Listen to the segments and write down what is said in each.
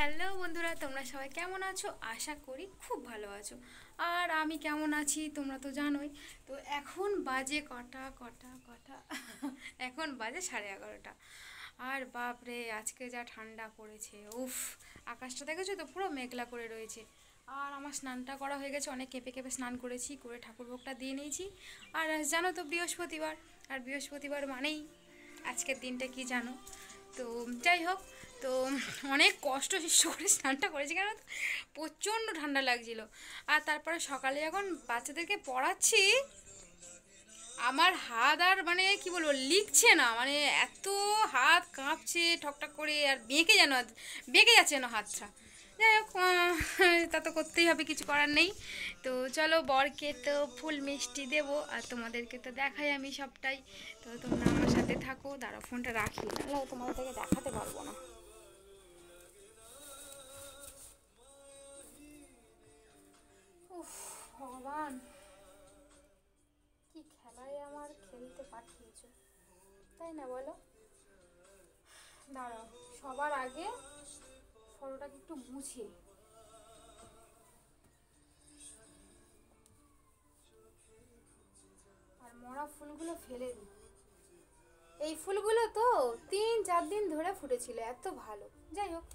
Hello বন্ধুরা, তোমরা সবাই কেমন আছো? আশা করি খুব ভালো আছো। আর আমি কেমন আছি তোমরা তো জানোই। তো এখন বাজে কটা কটা কটা এখন বাজে 11:30। আর বাপরে, আজকে যা ঠান্ডা পড়েছে! উফ, আকাশটা দেখেছো তো, পুরো মেঘলা করে রয়েছে। আর আমার স্নানটা করা হয়ে গেছে, অনেক কেঁপে কেঁপে স্নান করেছি, করে ঠাকুরভোগটা দিয়ে নিয়েছি। আর জানো তো, বৃহস্পতিবার। আর বৃহস্পতিবার মানেই আজকের দিনটা কি জানো? তো যাই হোক, তো অনেক কষ্ট শিষ্য করে স্নানটা করেছি, কেন তো প্রচণ্ড ঠান্ডা লাগছিল। আর তারপরে সকালে যখন বাচ্চাদেরকে পড়াচ্ছি, আমার হাত আর মানে কি বলবো, লিখছে না, মানে এত হাত কাঁপছে ঠকঠক করে, আর বেঁকে যাচ্ছে না হাতটা। যাই হোক, তা তো করতেই হবে, কিছু করার নেই। তো চলো, বরকে তো ফুল মিষ্টি দেবো, আর তোমাদেরকে তো দেখাই আমি সবটাই। তো তোমরা আমার সাথে থাকো, দাঁড়াও ফোনটা রাখি, নাহলে তোমাদেরকে দেখাতে পারবো না। উফ, ভগবান, কি খেলায় আমার খেলতে পাঠিয়েছো, তাই না বলো? দাঁড়াও, সবার আগে ফটোটাকে একটু মুছি। আর মরা ফুলগুলো ফেলে দিই। এই ফুলগুলো তো 3-4 দিন ধরে ফুটেছিল, এত ভালো। যাই হোক,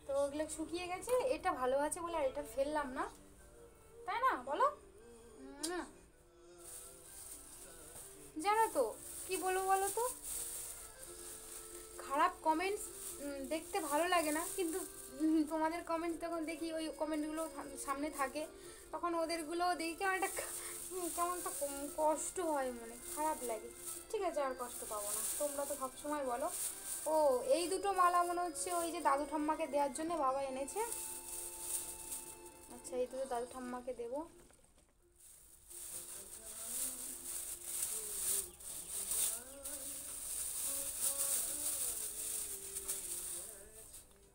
তো ওগুলো শুকিয়ে গেছে, এটা ভালো আছে বলে আর এটা ফেললাম না, তাই না বলো? উম, জানো তো, কি বলবো বলো তো, খারাপ কমেন্টস দেখতে ভালো লাগে না, কিন্তু তোমাদের কমেন্টস যখন দেখি, ওই কমেন্টগুলো সামনে থাকে, তখন ওদেরগুলো দেখি কেমন একটা কেমন একটা কষ্ট হয়, মনে খারাপ লাগে। ঠিক আছে, আর কষ্ট পাবো না, তোমরা তো সবসময় বলো। ও, এই দুটো মালা মনে হচ্ছে ওই যে দাদু ঠাম্মাকে দেওয়ার জন্য বাবা এনেছে। আচ্ছা, এই দুটো দাদু ঠাম্মাকে দেবো।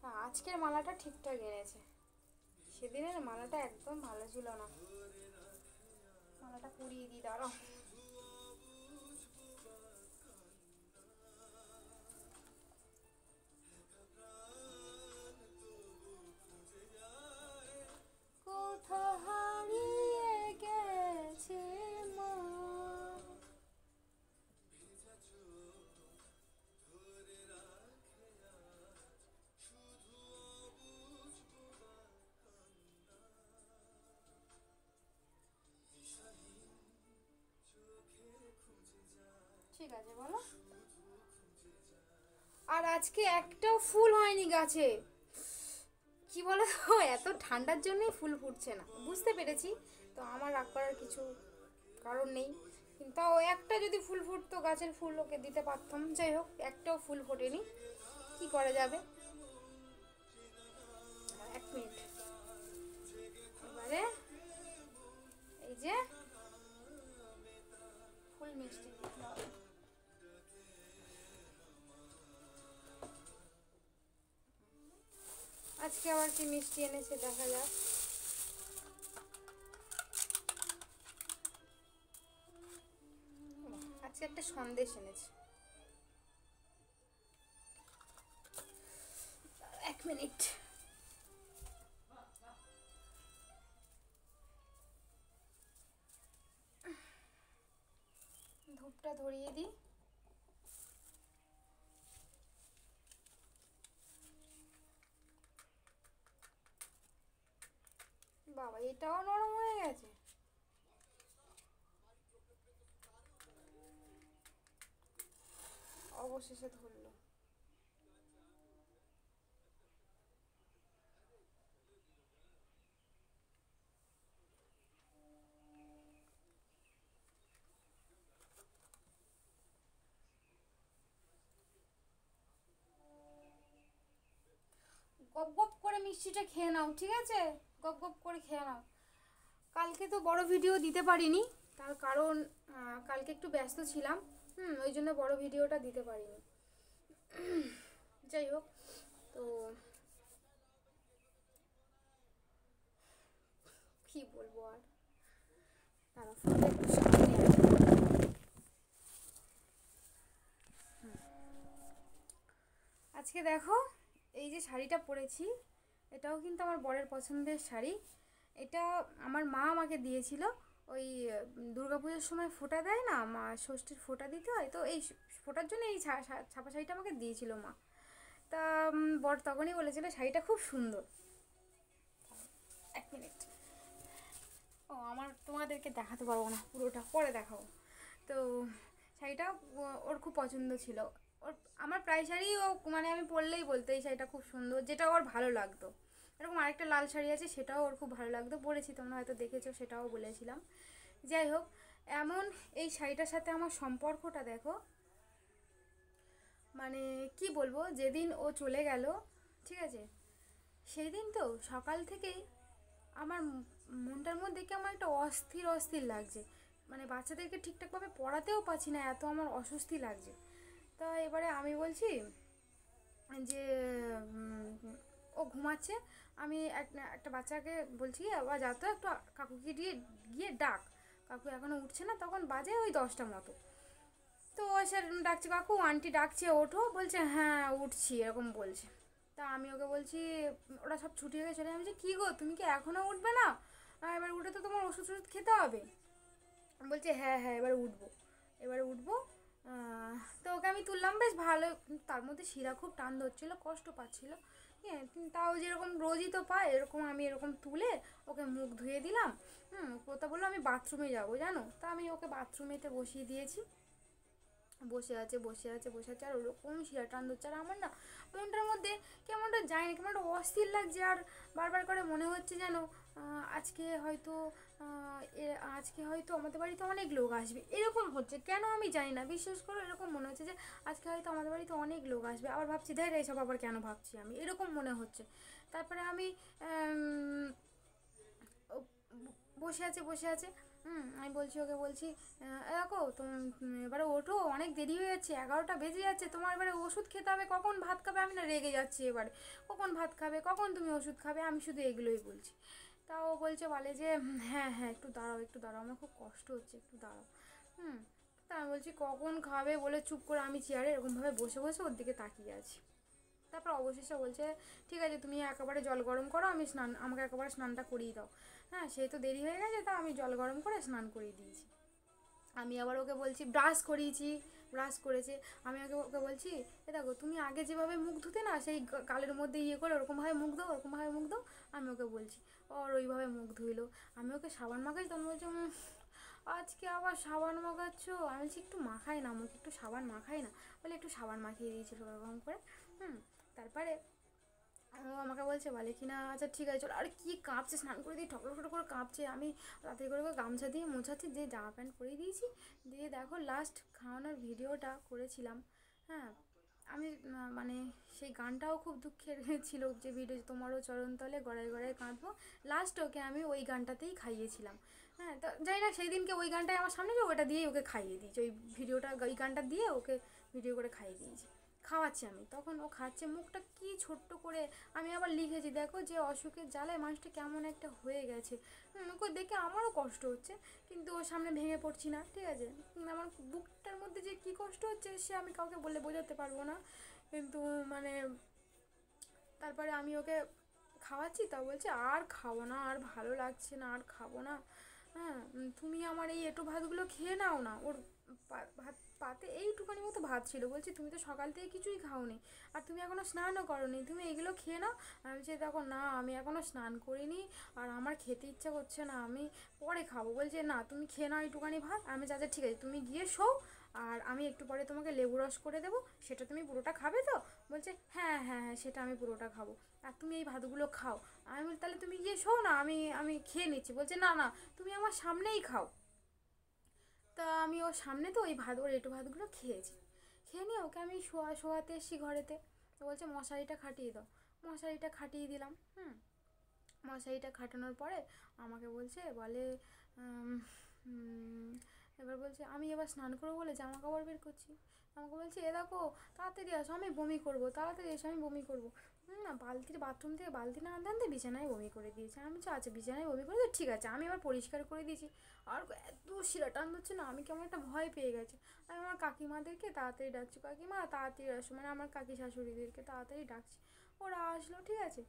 হ্যাঁ, আজকের মালাটা ঠিকঠাক এনেছে, সেদিনের মালাটা একদম ভালো ছিল না। মালাটা পুড়িয়ে দিই, দাঁড়াও। কোথা হারিয়ে গেছে মা? ঠিক আছে, বলো। আর আজকে একটাও ফুল হয়নি গাছে। কি বলো তো, এত ঠান্ডার জন্যই ফুল ফুটছে না, বুঝতে পেরেছি। তো আমার রাগ করার কিছু কারণ নেই, কিন্তু তাও একটা যদি ফুল ফুটতো, গাছের ফুল ওকে দিতে পারতাম। যাই হোক, একটাও ফুল ফোটেনি, কি করা যাবে। 1 মিনিট, এবারে এই যে ফুল মিষ্টি দিতে হবে। আজকে আবার কি মিষ্টি এনেছে দেখা যাক। আজকে একটা সন্দেশ এনেছে। 1 মিনিট, ধূপটা ধরিয়ে দিই। বাবা, এটাও নরম হয়ে গেছে। অবশেষে ধরলো। গপ গপ করে মিষ্টিটা খেয়ে নাও, ঠিক আছে? গপ গপ করে খেয়ে নাও। কালকে তো বড় ভিডিও দিতে পারিনি, তার কারণ কালকে একটু ব্যস্ত ছিলাম। ওই জন্য বড় ভিডিওটা দিতে পারিনি। যাই হোক, তো কি বলবো আর, তারা ফোনটা একটু সামনে আছে। আজকে দেখো, এই যে শাড়িটা পরেছি, এটাও কিন্তু আমার বরের পছন্দের শাড়ি। এটা আমার মা আমাকে দিয়েছিল। ওই দুর্গাপুজোর সময় ফোঁটা দেয় না, মা ষষ্ঠীর ফোঁটা দিতে হয়, তো এই ফোঁটার জন্য এই ছাপা শাড়িটা আমাকে দিয়েছিল মা। তা বর তখনই বলেছিল শাড়িটা খুব সুন্দর। 1 মিনিট। ও আমার তোমাদেরকে দেখাতে পারবো না, পুরোটা পরে দেখাবো। তো শাড়িটা ওর খুব পছন্দ ছিল। ওর আমার প্রায় শাড়ি ও মানে আমি পরলেই বলতো এই শাড়িটা খুব সুন্দর, যেটা ওর ভালো লাগতো। এরকম আরেকটা লাল শাড়ি আছে, সেটাও ওর খুব ভালো লাগতো, পরেছি তোমরা হয়তো দেখেছো, সেটাও বলেছিলাম। যাই হোক, এমন এই শাড়িটার সাথে আমার সম্পর্কটা দেখো, মানে কি বলবো, যেদিন ও চলে গেল, ঠিক আছে, সেই দিন তো সকাল থেকেই আমার মনটার মধ্যে কেমন একটা অস্থির অস্থির লাগছে। মানে বাচ্চাদেরকে ঠিকঠাকভাবে পড়াতেও পারছি না, এত আমার অস্বস্তি লাগছে। তা এবারে আমি বলছি যে ও ঘুমাচ্ছে, আমি একটা বাচ্চাকে বলছি আবার যা তো একটু কাকুকে দিয়ে গিয়ে ডাক। কাকু এখনও উঠছে না, তখন বাজে ওই 10টা মতো। তো ও এসে ডাকছে, কাকু আন্টি ডাকছে ওঠো, বলছে হ্যাঁ উঠছি এরকম বলছে। তা আমি ওকে বলছি, ওরা সব ছুটি হয়ে চলে, আমি বলছি কী গো তুমি কি এখনও উঠবে না? এবার উঠে তো তোমার ওষুধ টষুধ খেতে হবে। বলছে হ্যাঁ হ্যাঁ এবারে উঠবো, এবারে উঠবো। তো ওকে আমি তুললাম, বেশ ভালো। তার মধ্যে শিরা খুব টান ধরছিল, কষ্ট পাচ্ছিল। হ্যাঁ, তাও যেরকম রোজই তো পায় এরকম আমি এরকম তুলে ওকে মুখ ধুয়ে দিলাম। কথা বললো আমি বাথরুমে যাবো জানো, তা আমি ওকে বাথরুমেতে বসিয়ে দিয়েছি। বসে আছে বসে আছে বসে আছে, আর ওরকম শিরা টান ধরছে, আর আমার না মনটার মধ্যে কেমনটা যায় না, কেমন একটা অস্থির লাগছে। আর বারবার করে মনে হচ্ছে যেন আজকে হয়তো আজকে হয়তো আমাদের বাড়িতে অনেক লোক আসবে, এরকম হচ্ছে কেন আমি জানি না। বিশেষ করে এরকম মনে হচ্ছে যে আজকে হয়তো আমাদের বাড়িতে অনেক লোক আসবে, আবার ভাবছি দেখ এইসব আবার কেন ভাবছি আমি, এরকম মনে হচ্ছে। তারপরে আমি ও বসে আছে বসে আছে। আমি বলছি ওকে বলছি দেখো এবারে ওঠো, অনেক দেরি হয়ে যাচ্ছে, 11টা বেজে যাচ্ছে, তোমার এবারে ওষুধ খেতে হবে, কখন ভাত খাবে। আমি না রেগে যাচ্ছি এবারে, কখন ভাত খাবে, কখন তুমি ওষুধ খাবে, আমি শুধু এগুলোই বলছি। তা ও বলছে বলে যে হ্যাঁ হ্যাঁ একটু দাঁড়াও একটু দাঁড়াও, আমার খুব কষ্ট হচ্ছে, একটু দাঁড়াও। হুম তা আমি বলছি কখন খাবে বলে চুপ করে আমি চেয়ারে এরকমভাবে বসে বসে ওর দিকে তাকিয়ে আছি। তারপর অবশেষে বলছে ঠিক আছে তুমি একেবারে জল গরম করো, আমাকে একেবারে স্নানটা করিয়ে দাও। হ্যাঁ সেই তো দেরি হয়ে গেছে, তা আমি জল গরম করে স্নান করিয়ে দিয়েছি। আমি আবার ওকে বলছি ব্রাশ করিয়েছি, ব্রাশ করেছে। আমি ওকে ওকে বলছি এ দেখো তুমি আগে যেভাবে মুখ ধুতে না, সেই গালের মধ্যে ইয়ে করে ওরকমভাবে মুখ দাও, ওরকমভাবে মুখ দাও। আমি ওকে বলছি, ওর ওইভাবে মুখ ধুইলো। আমি ওকে সাবান মাখাই, তখন বলছে আজকে আবার সাবান মাখাচ্ছ। আমি বলছি একটু মাখাই না মুখ, একটু সাবান মাখাই না, বলে একটু সাবান মাখিয়ে দিয়েছিল ওরকম করে। তারপরে ও আমাকে বলছে বলে কি না আচ্ছা ঠিক আছে চলো, আর কি কাঁপছে, স্নান করে দিয়ে ঠকর ঠকর করে কাঁপছে। আমি তাড়াতাড়ি করে গামছা দিয়ে মোছাচ্ছি, দিয়ে জামা প্যান্ট পরিয়ে দিয়েছি। দিয়ে দেখো লাস্ট খাওয়ানোর ভিডিওটা করেছিলাম। হ্যাঁ আমি মানে সেই গানটাও খুব দুঃখের ছিল, যে ভিডিও তোমারও চরণতলে গড়ায় গড়ায় কাঁদবো, লাস্ট ওকে আমি ওই গানটাতেই খাইয়েছিলাম। হ্যাঁ তো জানি না সেই দিনকে ওই গানটাই আমার সামনে, যে ওটা দিয়েই ওকে খাইয়ে দিয়েছি, ওই ভিডিওটা ওই গানটা দিয়ে ওকে ভিডিও করে খাইয়ে দিয়েছি। খাওয়াচ্ছি আমি, তখন ও খাচ্ছে, মুখটা কি ছোট্ট করে। আমি আবার লিখেছি দেখো যে অসুখের জ্বালায় মানুষটা কেমন একটা হয়ে গেছে। ওকে দেখে আমারও কষ্ট হচ্ছে, কিন্তু ওর সামনে ভেঙে পড়ছি না, ঠিক আছে। আমার বুকটার মধ্যে যে কী কষ্ট হচ্ছে সে আমি কাউকে বলে বোঝাতে পারবো না। কিন্তু মানে তারপরে আমি ওকে খাওয়াচ্ছি, তা বলছে আর খাবো না, আর ভালো লাগছে না, আর খাবো না। হ্যাঁ তুমি আমার এই এঁটো ভাতগুলো খেয়ে নাও না। ওর ভাত পাতে এইটুখানি মতো ভাত ছিল, বলছি তুমি তো সকাল থেকে কিছুই খাওনি, আর তুমি এখনও স্নানও করোনি, তুমি এগুলো খেয়ে নাও। আমি বলছি দেখো না আমি এখনও স্নান করিনি, আর আমার খেতে ইচ্ছা করছে না, আমি পরে খাবো। বলছে না তুমি খেয়ে নাও একটুখানি ভাত। আমি আচ্ছা ঠিক আছে তুমি গিয়ে শোও, আর আমি একটু পরে তোমাকে লেবু রস করে দেবো, সেটা তুমি পুরোটা খাবে তো? বলছে হ্যাঁ হ্যাঁ হ্যাঁ সেটা আমি পুরোটা খাবো, আর তুমি এই ভাতগুলো খাও। আমি বলি তাহলে তুমি গিয়ে শোও না, আমি আমি খেয়ে নিচ্ছি। বলছে না না তুমি আমার সামনেই খাও। তা আমি ওর সামনে তো ওই ভাত, ওর এঁটো ভাতগুলো খেয়েছি। খেয়ে নিয়ে ওকে আমি শোয়াতে এসেছি ঘরেতে। তো বলছে মশারিটা খাটিয়ে দাও। মশারিটা খাটিয়ে দিলাম। মশারিটা খাটানোর পরে আমাকে বলছে বলে উম, উম, এবার বলছে আমি এবার স্নান করবো বলে জামা কাপড় বের করছি। আমাকে বলছে এ দেখো তাড়াতাড়ি আসো আমি বমি করবো, তাড়াতাড়ি এসো আমি বমি করবো। না বালতির বাথরুম থেকে বালতি না আনতে আনতে বিছানায় বমি করে দিয়েছে। আমি বলছি আচ্ছা বিছানায় বমি করে দিয়েছে ঠিক আছে, আমি এবার পরিষ্কার করে দিয়েছি। আর এত শিরা টান হচ্ছে না, আমি কেমন একটা ভয় পেয়ে গেছি। আমি আমার কাকিমাদেরকে তাড়াতাড়ি ডাকছি, কাকিমা তাড়াতাড়ি আসো, মানে আমার কাকি শাশুড়িদেরকে তাড়াতাড়ি ডাকছি। ওরা আসলো ঠিক আছে।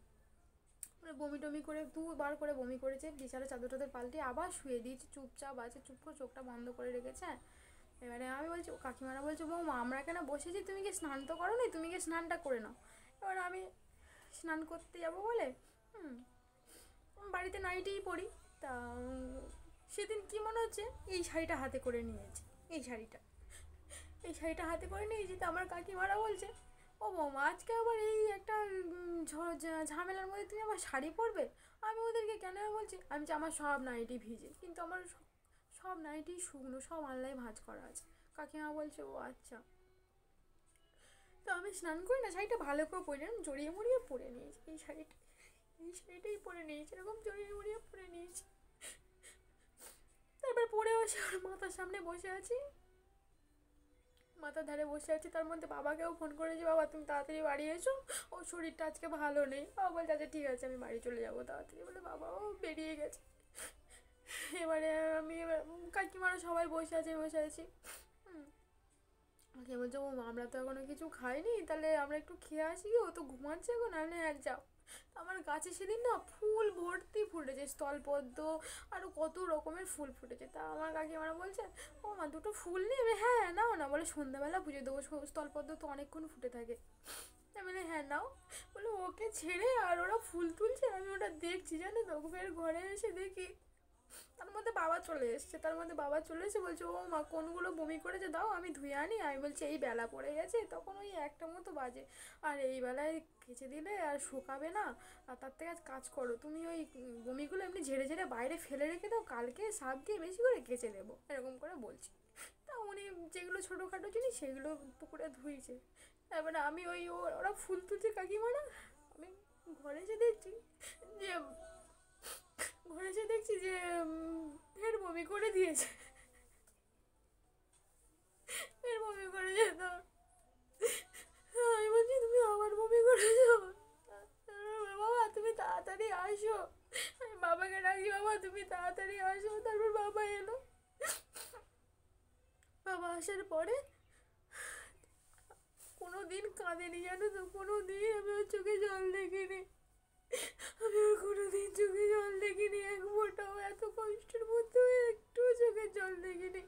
মানে বমি টমি করে 2বার করে বমি করেছে, বিছানা চাদর টাদর পাল্টে আবার শুয়ে দিয়েছে, চুপচাপ আছে, চুপ করে চোখটা বন্ধ করে রেখেছে। এবারে আমি বলছি, কাকিমারা বলছে বৌমা আমরা কেন বসেছি, তুমি কি স্নান তো করো নি, তুমি কি স্নানটা করে নাও। এবার আমি স্নান করতে যাবো বলে বাড়িতে নাইটেই পড়ি। তা সেদিন কি মনে হচ্ছে এই শাড়িটা হাতে করে নিয়েছে, এই শাড়িটা হাতে করে নিয়েছি। তো আমার কাকিমারা বলছে, ও বৌমা আজকে আবার এই একটা ঝামেলার মধ্যে তুমি আবার শাড়ি পরবে। আমি ওদেরকে কেন বলছি, আমি যে আমার সব নাইটি ভিজে, কিন্তু আমার সব নাইটি শুকনো, সব আনলাই ভাঁজ করা আছে। কাকিমা বলছে ও আচ্ছা। তো আমি স্নান করি না, শাড়িটা ভালো করে পরে নিলাম, জড়িয়ে মরিয়ে পরে নিয়েছি এই শাড়িটাই পরে নিয়েছি, এরকম জড়িয়ে মরিয়ে পরে নিয়েছি। তারপর পরে বসে আমার মাথার সামনে বসে আছি, মাথার ধারে বসে আছি। তার মধ্যে বাবাকেও ফোন করেছি, বাবা তুমি তাড়াতাড়ি বাড়ি এসো, ওর শরীরটা আজকে ভালো নেই। বাবা বলছে আচ্ছা ঠিক আছে আমি বাড়ি চলে যাবো তাড়াতাড়ি বলে বাবাও বেরিয়ে গেছে। এবারে আমি কাকিমারা সবাই বসে আছি। আমাকে বলছে ও আমরা তো এখনো কিছু খাইনি, তাহলে আমরা একটু খেয়ে আসি, ও তো ঘুমাচ্ছে এখন, না এক যাও। আমার গাছে সেদিন না ফুল ভর্তি ফুটেছে, স্থলপদ্ম আরও কত রকমের ফুল ফুটেছে। তা আমার কাকিমারা বলছে ও মা দুটো ফুল নেবে, হ্যাঁ নাও না, বলে সন্ধ্যাবেলা পুজো দেবো, স্থলপদ্ম তো অনেকক্ষণ ফুটে থাকে। আমি বলি হ্যাঁ নাও। বলে ওকে ছেড়ে আর ওরা ফুল তুলছে, আমি ওটা দেখছি জানো তো। ফের ঘরে এসে দেখি তার মধ্যে বাবা চলে এসে বলছে ও মা কোনগুলো বমি করেছে দাও আমি ধুয়ে আনি। আমি বলছি এই বেলা পড়ে গেছে, তখন ওই 1টা মতো বাজে, আর এই বেলায় কেচে দিলে আর শুকাবে না, আর তার থেকে আজ কাজ করো তুমি ওই বমিগুলো এমনি ঝেড়ে ঝেড়ে বাইরে ফেলে রেখে দাও, কালকে সার্ফ দিয়ে বেশি করে কেচে দেবো, এরকম করে বলছি। তা উনি যেগুলো ছোটোখাটো জিনিস সেগুলো পুকুরে ধুইছে। তারপরে আমি ওরা ফুল তুলছে কাকিমারা, আমি ঘরে এসে দেখছি যে ফের বমি করে দিয়েছে, ফের বমি করে যেত। আমি বলছি তুমি আবার বমি করেছো, বাবা তুমি তাড়াতাড়ি আসো। আমি বাবাকে ডাকি বাবা তুমি তাড়াতাড়ি আসো। তারপর বাবা এলো, বাবা আসার পরে কোনো দিন কাঁদেনি জানো তো, কোনো দিন আমি ওর চোখে জল দেখিনি, আমি ওর কোনো দিন চোখে জল দেখিনি, এক ফোঁটাও, এত কষ্টের মধ্যেও একটু চোখে জল দেখিনি।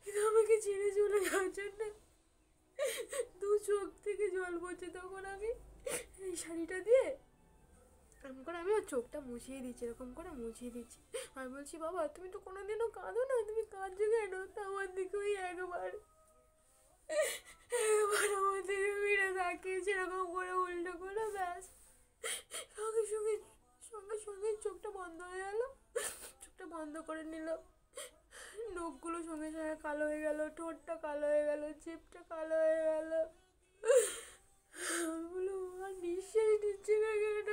কিন্তু আমাকে ছেড়ে চলে যাওয়ার জন্য 2 চোখ থেকে জল পড়ছে। তখন আমি এই শাড়িটা দিয়ে এরকম করে আমি ওর চোখটা মুছিয়ে দিচ্ছি, এরকম করে মুছিয়ে দিচ্ছি। আমি বলছি বাবা তুমি তো কোনোদিনও কাঁদো না, তুমি কাঁদছো কেন। তা আমার দিকে ওই একবার আমার দিকে ফিরে তাকিয়েছে, এরকম করে উল্টো করে ব্যাস সঙ্গে সঙ্গে সঙ্গে সঙ্গে চোখটা বন্ধ হয়ে গেল, চোখটা বন্ধ করে নিল। নখগুলো সঙ্গে সঙ্গে কালো হয়ে গেল, ঠোঁটটা কালো হয়ে গেল, জিভটা কালো হয়ে গেল। আমি বললাম আমার নিঃশ্বাস নিচ্ছে না কেন,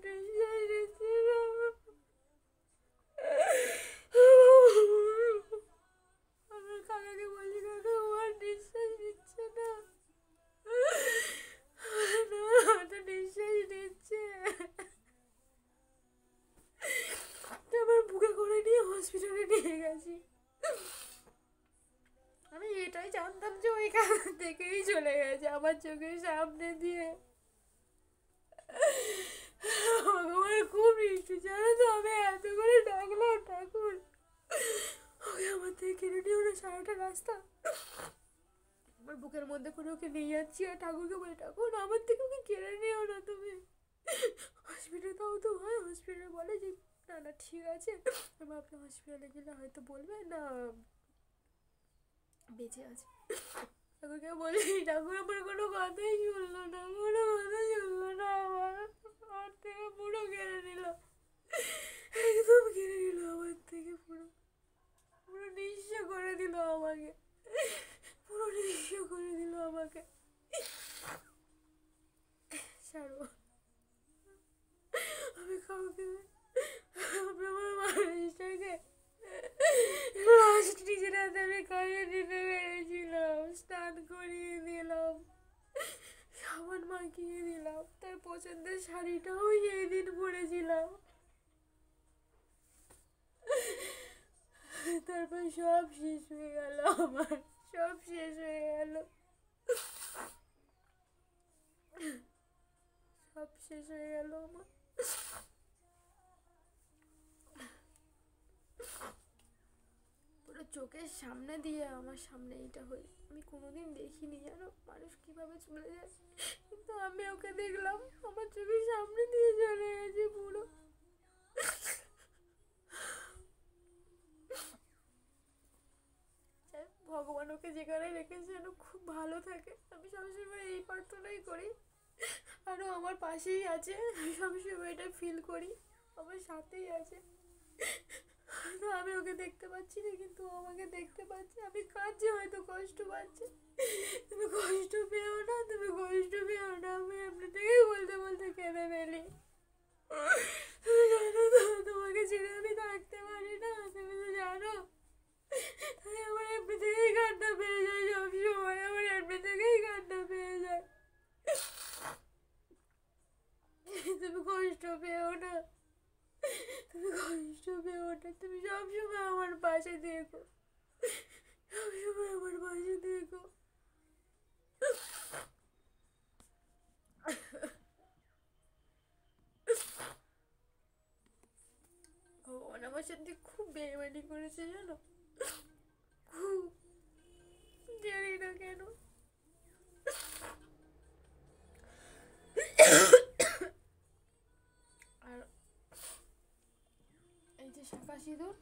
নিঃশ্বাস নিচ্ছে না। আমার কাকাকে বলছি কাকা আমার নিঃশ্বাস নিচ্ছে না, না তো নিঃশ্বাস নিচ্ছে। আমার বুকে করে নিয়ে হসপিটালে নিয়ে গেছি। আমি এটাই জানতাম যে ওইখান থেকেই চলে গেছে আমার চোখের সামনে দিয়ে। ভগবান খুব মিষ্টি জানো তো, আমি এত করে ডাকলাম ঠাকুর ওকে আমার থেকে কেড়ে নিও না সারাটা রাস্তা। আমার বুকের মধ্যে করে ওকে নিয়ে যাচ্ছি আর ঠাকুরকে বলি ঠাকুর আমার থেকে ওকে কেড়ে নিও না তুমি, হসপিটালে তাও তো হয়, হসপিটালে বলে যে না না ঠিক আছে, এবার আপনি হসপিটালে গেলে হয়তো বলবে না বেঁচে আছে। ঠাকুরকে বলি ঠাকুর আমার কোনো কথাই শুনলো না, কোনো কথা শুনলো না, আমার থেকে পুরো কেড়ে নিল, একদম কেড়ে নিল আমার থেকে, পুরো পুরো নিঃস্ব করে দিল আমাকে, পুরো নিঃস্ব করে দিল আমাকে। ছাড়ো আমি কাউকে, আমি আমার মানুষটাকে লাস্ট নিজের হাতে আমি খাইয়ে দিতে পেরেছিলাম, স্নান করিয়ে দিলাম, সাবান মাখিয়ে দিলাম, তার পছন্দের শাড়িটাও এই দিন পরেছিলাম। তারপর সব শেষ হয়ে গেল আমার, সব শেষ হয়ে গেল, সব শেষ হয়ে গেল আমার। পুরো চোখের সামনে দিয়ে আমার সামনে এইটা হয়ে, আমি কোনোদিন দেখিনি জানো মানুষ কিভাবে চলে যায়, কিন্তু আমি ওকে দেখলাম আমার চোখের সামনে দিয়ে চলে গেছে পুরো। ভগবান ওকে যেখানে রেখেছে যেন খুব ভালো থাকে, আমি সবসময় এই প্রার্থনাই করি। আরও আমার পাশেই আছে, আমি সবসময় এটা ফিল করি, আমার সাথেই আছে। তো আমি ওকে দেখতে পাচ্ছি না, কিন্তু ও আমাকে দেখতে পাচ্ছে। আমি কাঁদছি, হয়তো কষ্ট পাচ্ছে। তুমি কষ্ট পেও না, তুমি কষ্ট পেও না, আমি আপনাদেরকেই বলতে বলতে কেঁদে ফেলি। তুমি জানো তো, তোমাকে ছেড়ে আমি থাকতে পারি না, তুমি তো জানো। তাই আমার এমনি থেকেই কান্না পেয়ে যায়, সবসময় আমার এমনি থেকেই কান্না পেয়ে যায়। তুমি কষ্ট পেও না, তুমি কষ্ট পেও না, তুমি সবসময় আমার পাশে থেকো, সবসময় আমার পাশে থেকো। ভগবান আমার সাথে খুব বেইমানি করেছে জানো, খুব, জানি না কেন। আর এই যে শাঁখা সিঁদুর,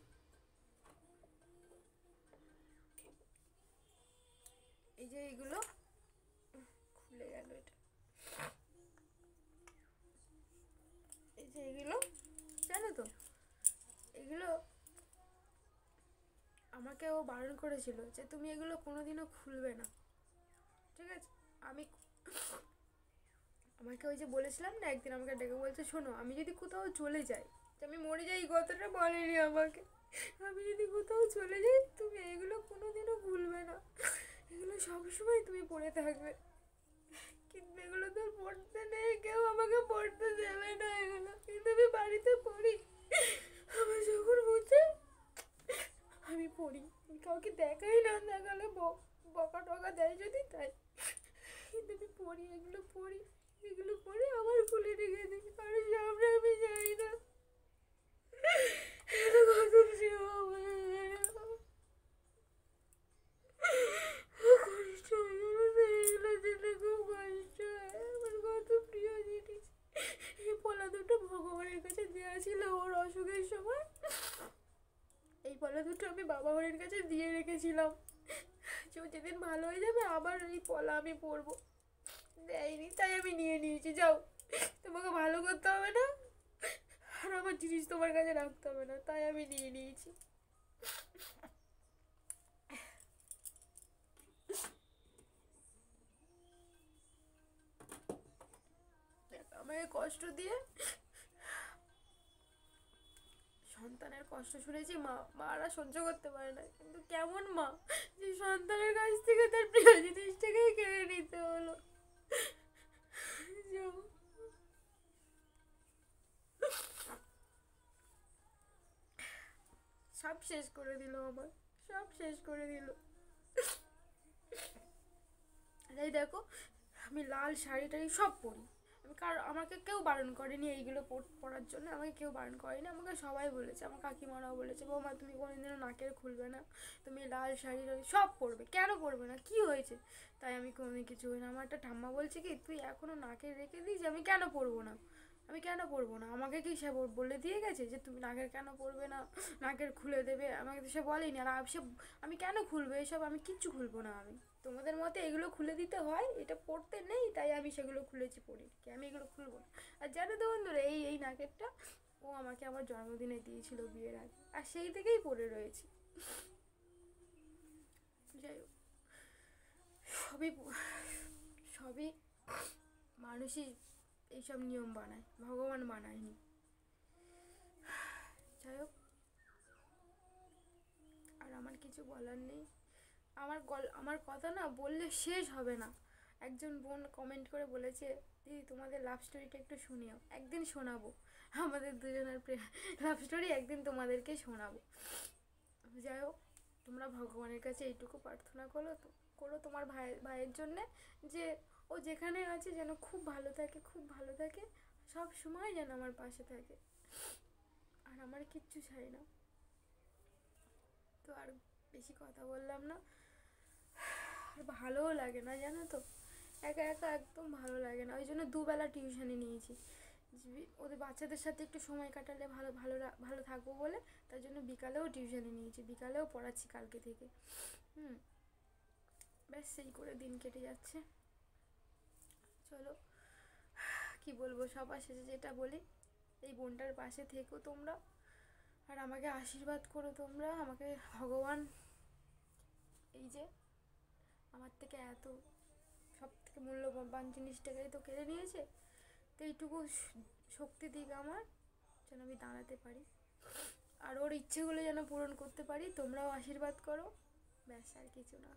এই যে এইগুলো খুলে গেল, এটা এই যে এগুলো জানো তো, এগুলো আমাকে ও বারণ করেছিল যে তুমি এগুলো কোনোদিনও খুলবে না, ঠিক আছে। আমি আমাকে ওই যে বলেছিলাম না, একদিন আমাকে ডেকে বলছে শোনো, আমি যদি কোথাও চলে যাই, যে আমি মরে যাই, এই কথাটা বলেনি আমাকে, আমি যদি কোথাও চলে যাই তুমি এগুলো কোনোদিনও ভুলবে না, এগুলো সবসময় তুমি পড়ে থাকবে। কিন্তু এগুলো তো পড়তে নেই, কেউ আমাকে পড়তে দেবে না এগুলো, কিন্তু আমি বাড়িতে পড়ি। আমার যখন হচ্ছে আমি পড়ি, আমি কাউকে দেখাই না, দেখালে বকা টকা দেয় যদি তাই, কিন্তু আমি পড়ি, এগুলো পড়ি, এগুলো পড়ে আমার খুলে রেখে দিই, কারণ সামনে আমি যাই না। এটা কত প্রিয় আমার, কষ্ট হয় জানো তো, এগুলো দিলে খুব কষ্ট হয় আমার, কত প্রিয় জিনিস। এই পলা দুটো ভগবানের কাছে দেওয়া ছিল ওর অসুখের সময়, এই পলা দুটো আমি বাবা হরির কাছে দিয়ে রেখেছিলাম, যে ও যেদিন ভালো হয়ে যাবে আবার এই পলা আমি পরবো। দেয়নি, তাই আমি নিয়ে নিয়েছি। যাও, তোমাকে ভালো করতে হবে না, আর আমার জিনিস তোমার কাছে রাখতে হবে না, তাই আমি নিয়ে নিয়েছি। আমাকে কষ্ট দিয়ে, সন্তানের কষ্ট শুনেছি, মারা সহ্য করতে পারে না, কিন্তু কেমন মা যে সন্তানের কাছ থেকে তার প্রিয় জিনিসটাকেই কেড়ে নিতে হলো। যাও। সব শেষ করে দিল আমার, সব শেষ করে দিল। তাই দেখো, আমি লাল শাড়ি টাড়ি সব পরি, আমি আমাকে কেউ বারণ করেনি এইগুলো পরার জন্য, আমাকে কেউ বারণ করেনি, আমাকে সবাই বলেছে, আমার কাকিমারাও বলেছে বৌমা তুমি কোনোদিনও নাকের খুলবে না, তুমি লাল শাড়ি টাড়ি সব পরবে, কেন পরবে না, কি হয়েছে। তাই আমি কোনোদিন কিছু হই না। আমার একটা ঠাম্মা বলছে কি তুই এখনও নাকে রেখে দিস, আমি কেন পরবো না, আমি কেন পরবো না, আমাকে কি সে বলে দিয়ে গেছে যে তুমি নাকের কেন পরবে না, নাকের খুলে দেবে, আমাকে তো সে বলেনি। আর আমি কেন খুলবো এসব, আমি কিচ্ছু খুলবো না, আমি তোমাদের মতে এগুলো খুলে দিতে হয়, এটা পড়তে নেই, তাই আমি সেগুলো খুলেছি পড়ি, কি আমি এগুলো খুলবো না। আর জানো তো বন্ধুরা, এই নাকেরটা ও আমাকে আমার জন্মদিনে দিয়েছিল বিয়ের আগে, আর সেই থেকেই পড়ে রয়েছি। যাই হোক, সবই সবই মানুষই এইসব নিয়ম বানায়, ভগবান বানায়নি। যাই হোক, আর আমার কিছু বলার নেই, আমার কথা না বললে শেষ হবে না। একজন বোন কমেন্ট করে বলেছে দিদি তোমাদের লাভ স্টোরিটা একটু শুনিও, একদিন শোনাবো, আমাদের দুজনের লাভ স্টোরি একদিন তোমাদেরকে শোনাবো। যাই হোক, তোমরা ভগবানের কাছে এইটুকু প্রার্থনা করো তোমার ভাইয়ের জন্যে, যে ও যেখানে আছে যেন খুব ভালো থাকে, খুব ভালো থাকে, সব সময় যেন আমার পাশে থাকে, আর আমার কিচ্ছু চাই না। তো আর বেশি কথা বললাম না, আর ভালোও লাগে না জানো তো, একা একা একদম ভালো লাগে না। ওই জন্য দুবেলা টিউশনি নিয়েছি, ওদের বাচ্চাদের সাথে একটু সময় কাটালে ভালো ভালো ভালো থাকবো বলে। তার জন্য বিকালেও টিউশনি নিয়েছি, বিকালেও পড়াচ্ছি কালকে থেকে। হুম, ব্যাস সেই করে দিন কেটে যাচ্ছে। চলো, কি বলবো, সবার শেষে যেটা বলি, এই বোনটার পাশে থেকো তোমরা, আর আমাকে আশীর্বাদ করো তোমরা। আমাকে ভগবান এই যে আমার থেকে এত সব থেকে মূল্যবান জিনিসটাকেই তো কেড়ে নিয়েছে, তো এইটুকু শক্তি দিক আমার, যেন আমি দাঁড়াতে পারি, আর ওর ইচ্ছেগুলো যেন পূরণ করতে পারি। তোমরাও আশীর্বাদ করো, ব্যাস আর কিছু না।